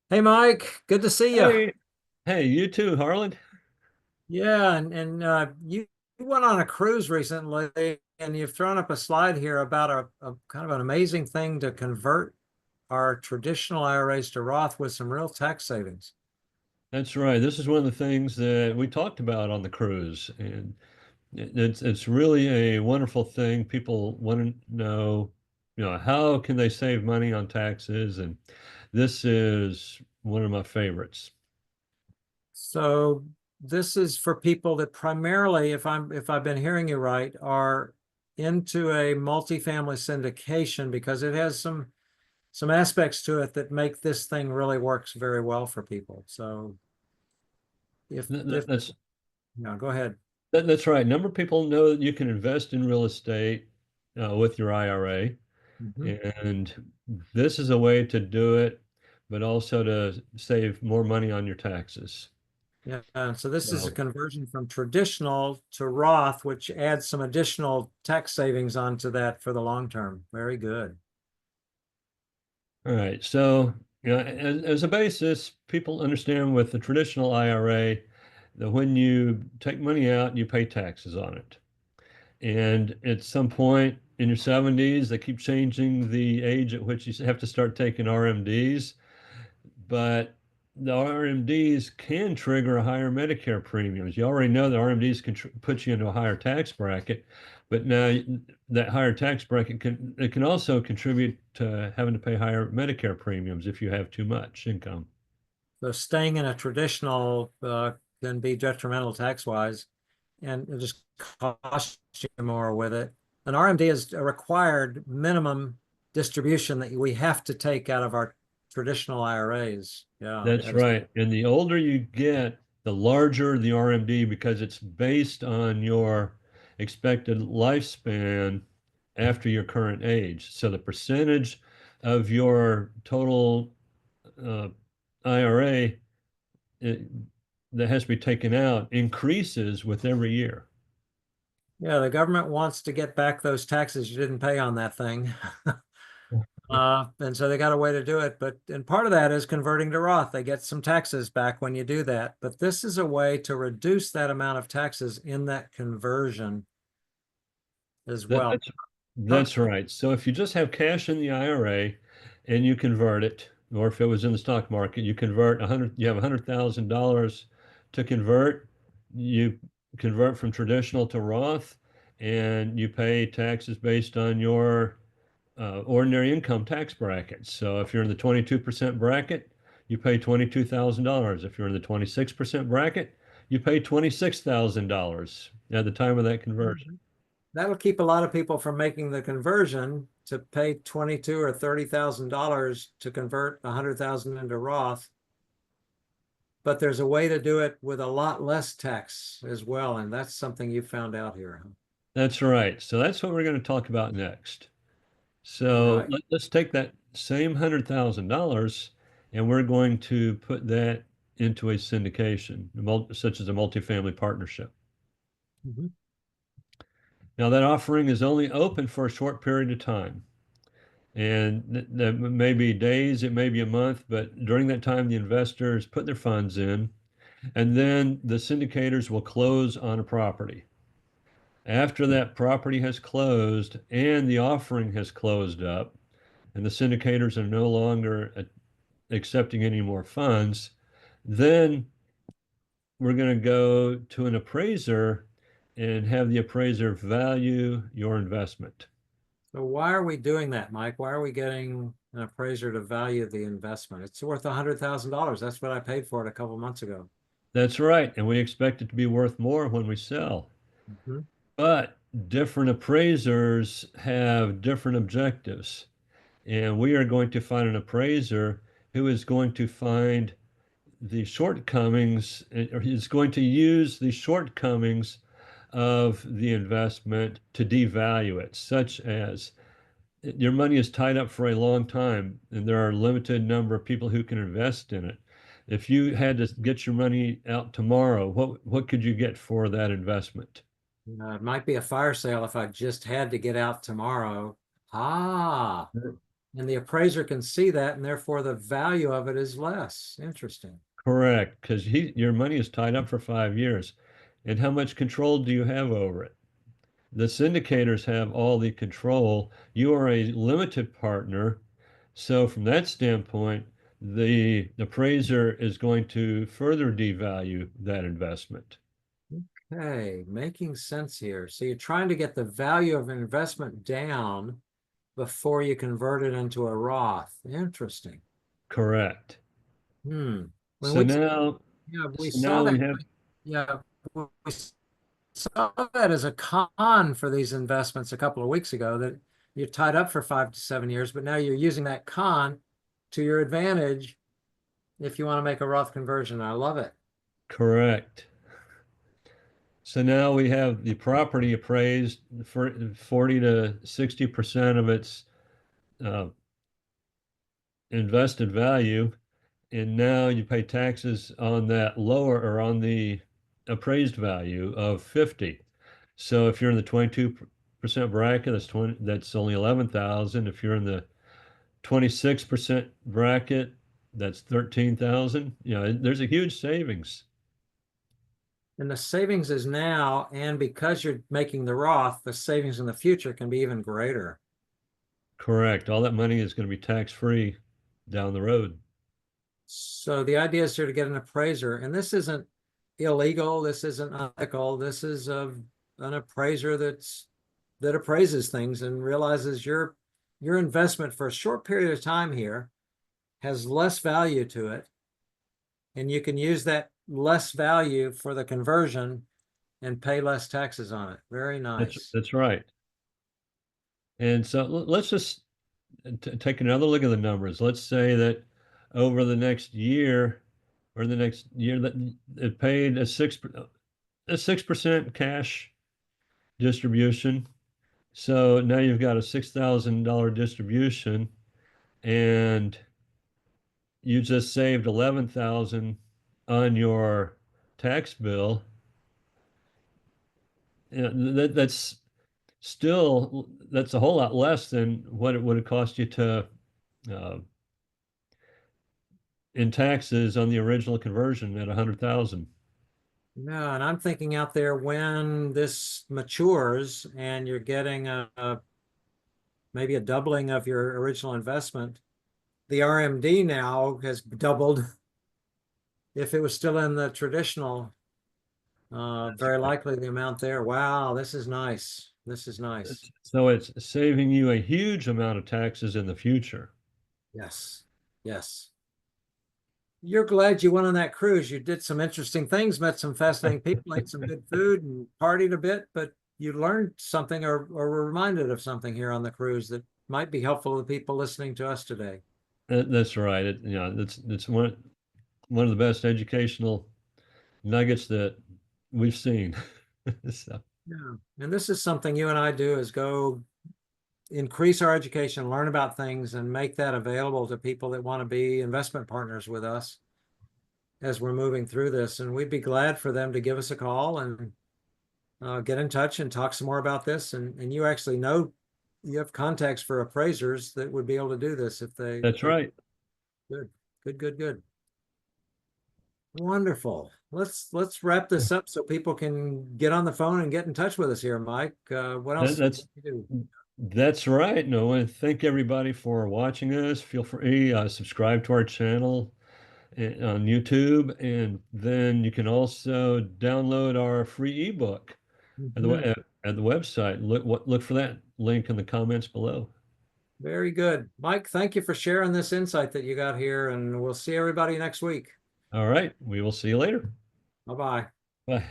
Hey Mike, good to see you. Hey, hey, you too, Harlan. Yeah, and you went on a cruise recently, and you've thrown up a slide here about a kind of an amazing thing to convert our traditional IRAs to Roth with some real tax savings. That's right. This is one of the things that we talked about on the cruise, and it's really a wonderful thing. People want to know, how can they save money on taxes, and this is one of my favorites. So this is for people that primarily, if I've been hearing you right, are into a multifamily syndication because it has some aspects to it that make this thing really works very well for people. So if Th- th- if That's no, go ahead. that's right. A number of people know that you can invest in real estate with your IRA, Mhm. and this is a way to do it, but also to save more money on your taxes. Yeah, so this is a So, conversion from traditional to Roth, which adds some additional tax savings onto that for the long term. Very good. all right. So, as a basis, people understand with the traditional IRA that when you take money out, you pay taxes on it. And at some point in your 70s, they keep changing the age at which you have to start taking RMDs. But the RMDs can trigger higher Medicare premiums. You already know that RMDs can put you into a higher tax bracket, but now that higher tax bracket can also contribute to having to pay higher Medicare premiums if you have too much income. So staying in a traditional can be detrimental tax wise, and it just costs you more with it. An RMD is a required minimum distribution that we have to take out of our traditional IRAs. Yeah, That's that is. right. And the older you get, the larger the RMD because it's based on your expected lifespan after your current age. So the percentage of your total uh, IRA it, that has to be taken out increases with every year. Yeah, the government wants to get back those taxes you didn't pay on that thing. And so they got a way to do it. And part of that is converting to Roth. They get some taxes back when you do that. But this is a way to reduce that amount of taxes in that conversion as That, well. that's Huh? that's right. So if you just have cash in the IRA and you convert it, or if it was in the stock market, you convert you have $100,000 to convert. You convert from traditional to Roth, and you pay taxes based on your ordinary income tax bracket. So if you're in the 22% bracket, you pay $22,000. If you're in the 26% bracket, you pay $26,000 at the time of that conversion. That'll keep a lot of people from making the conversion to pay 22 or $30,000 to convert 100,000 into Roth. But there's a way to do it with a lot less tax as well. And that's something you found out here. That's right. So that's what we're going to talk about next. So Right. let's take that same $100,000 and we're going to put that into a syndication, such as a multifamily partnership. Mhm. Now, that offering is only open for a short period of time. And that may be days, it may be a month, but during that time, the investors put their funds in, and then the syndicators will close on a property. After that property has closed and the offering has closed up, and the syndicators are no longer accepting any more funds, then we're going to go to an appraiser and have the appraiser value your investment. So why are we doing that, Mike? Why are we getting an appraiser to value the investment? It's worth $100,000. That's what I paid for it a couple months ago. That's right. And we expect it to be worth more when we sell. Mhm. But different appraisers have different objectives. And we are going to find an appraiser who is going to find the shortcomings, or is going to use the shortcomings of the investment to devalue it, such as your money is tied up for a long time and there are a limited number of people who can invest in it. If you had to get your money out tomorrow, what could you get for that investment? It might be a fire sale if I just had to get out tomorrow. Ah, And the appraiser can see that, and therefore the value of it is less. Interesting. Correct, because your money is tied up for 5 years. And how much control do you have over it? The syndicators have all the control. You are a limited partner. So from that standpoint, the appraiser is going to further devalue that investment. Okay, making sense here. So you're trying to get the value of an investment down before you convert it into a Roth. Interesting. Correct. Hmm. When So we now, yeah, we so saw now we that. have, Yeah, we saw that as a con for these investments a couple of weeks ago, that you're tied up for 5 to 7 years, but now you're using that con to your advantage if you want to make a Roth conversion. I love it. correct. So now we have the property appraised for 40 to 60% of its uh, invested value. And now you pay taxes on that lower or on the appraised value of 50. So if you're in the 22% bracket, that's only 11,000. If you're in the 26% bracket, that's 13,000. There's a huge savings. And the savings is now, and because you're making the Roth, the savings in the future can be even greater. Correct. All that money is going to be tax-free down the road. So the idea is here to get an appraiser, and this isn't illegal, this isn't unethical, this is an appraiser that appraises things and realizes your investment for a short period of time here has less value to it, and you can use that less value for the conversion and pay less taxes on it. Very That's nice. that's right. And so let's just take another look at the numbers. Let's say that over the next year or the next year that it paid a 6% cash distribution. So now you've got a $6,000 distribution and you just saved 11,000 on your tax bill. That's still that's a whole lot less than what it would have cost you to uh, in taxes on the original conversion at 100,000. Yeah, and I'm thinking out there when this matures and you're getting maybe a doubling of your original investment. The RMD now has doubled. If it was still in the traditional, That's very right. likely the amount there. Wow, this is nice. This is nice. So it's saving you a huge amount of taxes in the future. Yes, yes. You're glad you went on that cruise. You did some interesting things, met some fascinating people, ate some good food, and partied a bit, but you learned something or were reminded of something here on the cruise that might be helpful to the people listening to us today. That's right. It's one of the best educational nuggets that we've seen. So, Yeah. And this is something you and I do is go increase our education, learn about things, and make that available to people that want to be investment partners with us as we're moving through this. And we'd be glad for them to give us a call and get in touch and talk some more about this. And you actually know you have contacts for appraisers that would be able to do this if that's they right. good, good, good, good. Wonderful. Let's wrap this up so people can get on the phone and get in touch with us here, Mike. What That, else that's can you do? that's right. No, and thank everybody for watching us. Feel free subscribe to our channel on YouTube, and then you can also download our free ebook at the Mhm. at the website. Look for that link in the comments below. Very good. Mike, thank you for sharing this insight that you got here, and we'll see everybody next week. All right, we will see you later. Bye-bye. Bye.